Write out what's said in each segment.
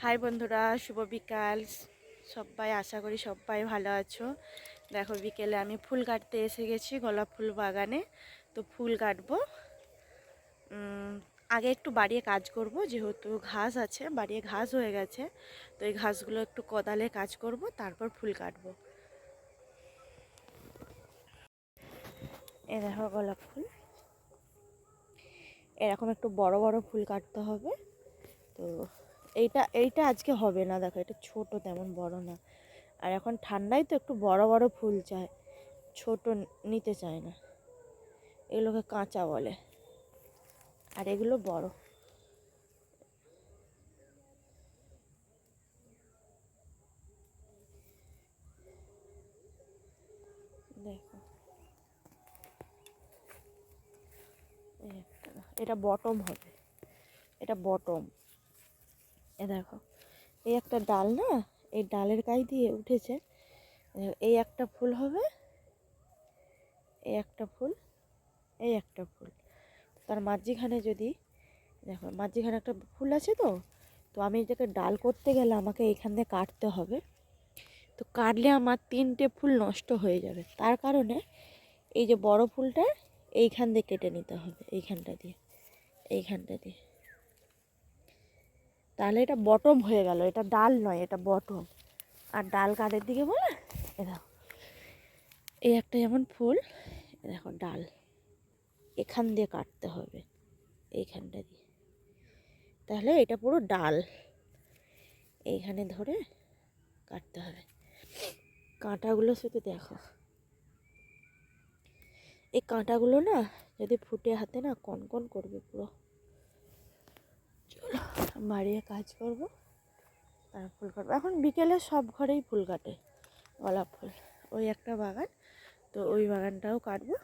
High বন্ধুরা, শুভ বিকাল। সবাই আশা করি সবাই ভালো আছো। দেখো বিকেলে আমি ফুল কাটতে এসে গেছি গোলাপ ফুল বাগানে। তো ফুল কাটবো। আগে একটু বাড়িয়ে কাজ করব, যেহেতু ঘাস আছে, বাড়িয়ে ঘাস হয়ে গেছে। তো এই ঘাসগুলো একটু কোদালে কাজ করব, তারপর ফুল কাটবো। এই দেখো গোলাপ ফুল, এরকম একটু বড় বড় ফুল কাটতে হবে। তো এইটা এইটা আজকে হবে না, দেখো এটা ছোট, তেমন বড় না। আর এখন ঠান্ডায় তো একটু বড় বড় ফুল চায়, ছোট নিতে চায় না। এগুলোকে কাঁচা বলে, আর এগুলো বড়। দেখো এটা বটম হবে, এটা বটম। এ দেখো, এই একটা ডাল না, এই ডালের গায়ে দিয়ে উঠেছে। এই একটা ফুল হবে, এই একটা ফুল, এই একটা ফুল। তার মাঝখানে যদি দেখো, মাঝখানে একটা ফুল আছে। তো তো আমি এটাকে ডাল করতে গেলে আমাকে এইখান দিয়ে কাটতে হবে। তো কাটলে আমার 3টে ফুল নষ্ট হয়ে যাবে। তার কারণে এই যে বড় ফুলটা এইখান দিয়ে কেটে নিতে হবে, এইখানটা দিয়ে, এইখানটা দিয়ে। তাহলে এটা বটম হয়ে গেল, এটা ডাল নয়, এটা বটম। আর ডাল কাদের দিকে বলে, এ দেখো এই একটা যেমন ফুল, দেখো ডাল এখান দিয়ে কাটতে হবে, এইখানটা দিয়ে। তাহলে এটা পুরো ডাল এইখানে ধরে কাটতে হবে। কাঁটাগুলো শুধু দেখো, এই কাঁটাগুলো না যদি ফুটে হাতে না কনকন করবে পুরো। চলো বাড়িয়ে কাজ করব, তার ফুল কাটবো। এখন বিকেলে সব ঘরেই ফুল কাটে, গোলাপ ফুল। ওই একটা বাগান, তো ওই বাগানটাও কাটবো,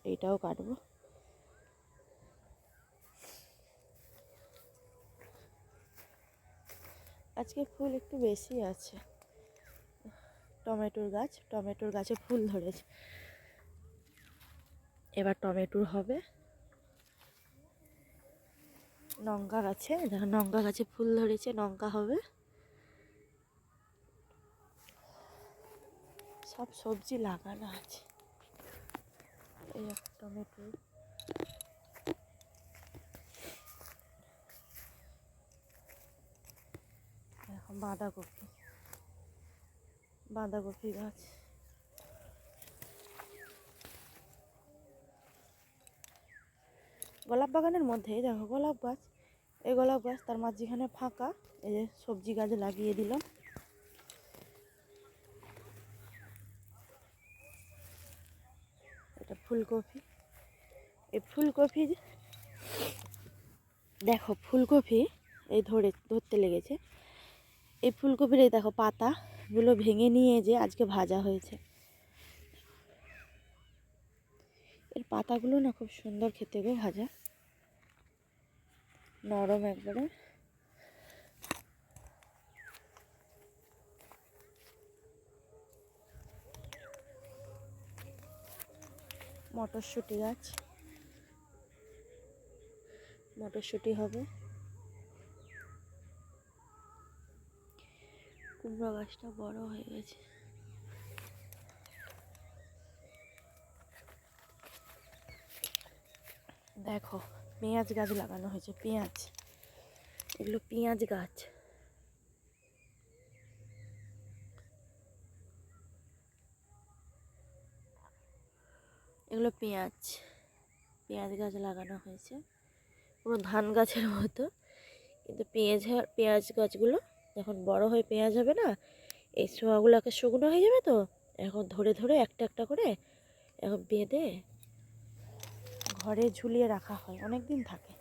এইটাও কাটবো। আজকে ফুল একটু বেশি আছে। টমেটোর গাছে ফুল ধরেছে, এবার টমেটোর হবে। লঙ্কা গাছে দেখো, লঙ্কা গাছে ফুল ধরেছে, লঙ্কা হবে। সব সবজি লাগানো আছে। এই একটা টমেটো, এখন বাঁধাকপি গাছ। গোলাপ বাগানের মধ্যে দেখো গোলাপ গাছ, এই গোলাপ গাছ, তার মাঝখানে ফাঁকা। এই যে সবজি গাছ লাগিয়ে দিলাম। এটা ফুলকপি, এই ফুলকপি দেখো, ফুলকপি এই ধরতে লেগেছে। এই ফুলকপির এই দেখো পাতাগুলো ভেঙে নিয়ে যে আজকে ভাজা হয়েছে। এর পাতাগুলো না খুব সুন্দর খেতে গো, ভাজা নরম একবারে। মটরশুঁটি গাছ, মটরশুঁটি হবে। কুমড়ো গাছটা বড় হয়ে গেছে। দেখো পেঁয়াজ গাছ লাগানো হয়েছে, পেঁয়াজ, এগুলো পেঁয়াজ গাছ। এগুলো পেঁয়াজ, পেঁয়াজ গাছ লাগানো হয়েছে, পুরো ধান গাছের মতো। কিন্তু পেঁয়াজ গাছগুলো যখন বড় হয়ে পেঁয়াজ হবে না, এই ছোঁয়াগুলোকে শুকনো হয়ে যাবে। তো এখন ধরে ধরে একটা একটা করে এখন বেঁধে ঘরে ঝুলিয়ে রাখা হয়, অনেক দিন থাকে।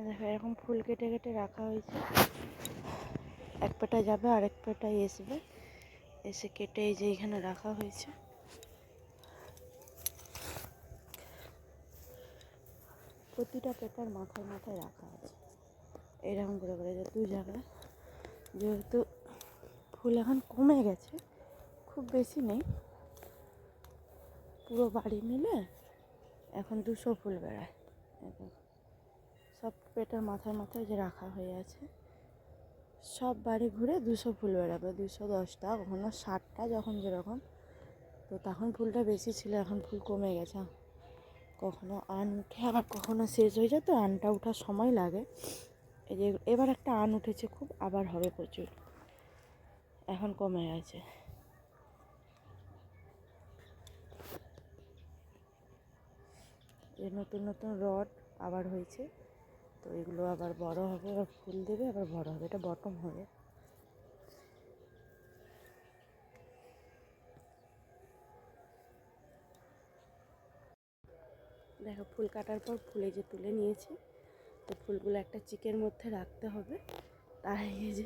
দেখো এরকম ফুল কেটে কেটে রাখা হয়েছে, এক পেটায় যাবে আর এক পেটায় আসবে, এসে কেটে এই যে এখানে রাখা হয়েছে। প্রতিটা পেটার মাথায় মাথায় রাখা আছে এরকম করে করে, যে 2 জায়গায়। যেহেতু ফুল এখন কমে গেছে, খুব বেশি নেই, পুরো বাড়ি মিলে এখন 200 ফুল বেড়ায়। সব পেটের মাথায় মাথায় যে রাখা হয়ে আছে, সব বাড়ি ঘুরে 200 ফুল বেড়াবে, 210টা, কখনো 60টা, যখন যেরকম। তো তখন ফুলটা বেশি ছিল, এখন ফুল কমে গেছে। কখনো আন উঠে আবার কখনো শেষ হয়ে যায়, তো আনটা ওঠার সময় লাগে। এই যে এবার একটা আন উঠেছে খুব, আবার হবে প্রচুর, এখন কমে গেছে। এই নতুন নতুন রড আবার হয়েছে, তো এগুলো আবার বড় হবে, আবার ফুল দেবে, আবার বড় হবে। এটা বটম হবে। দেখো ফুল কাটার পর ফুলে যে তুলে নিয়েছি, তো ফুলগুলো একটা চিকের মধ্যে রাখতে হবে। তাই এই যে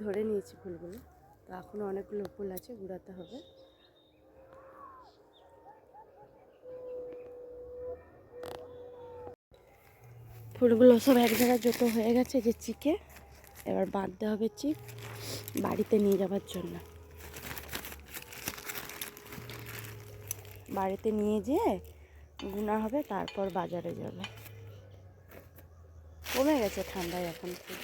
ধরে নিয়েছি ফুলগুলো, তো এখনও অনেকগুলো ফুল আছে, গুঁড়াতে হবে। ফুলগুলো সব এক জায়গায় জড়ো হয়ে গেছে যে চিকে, এবার বাঁধতে হবে চিক বাড়িতে নিয়ে যাওয়ার জন্য। বাড়িতে নিয়ে যেয়ে গুনা হবে, তারপর বাজারে যাবে। কমে গেছে ঠান্ডায় এখন ফুল।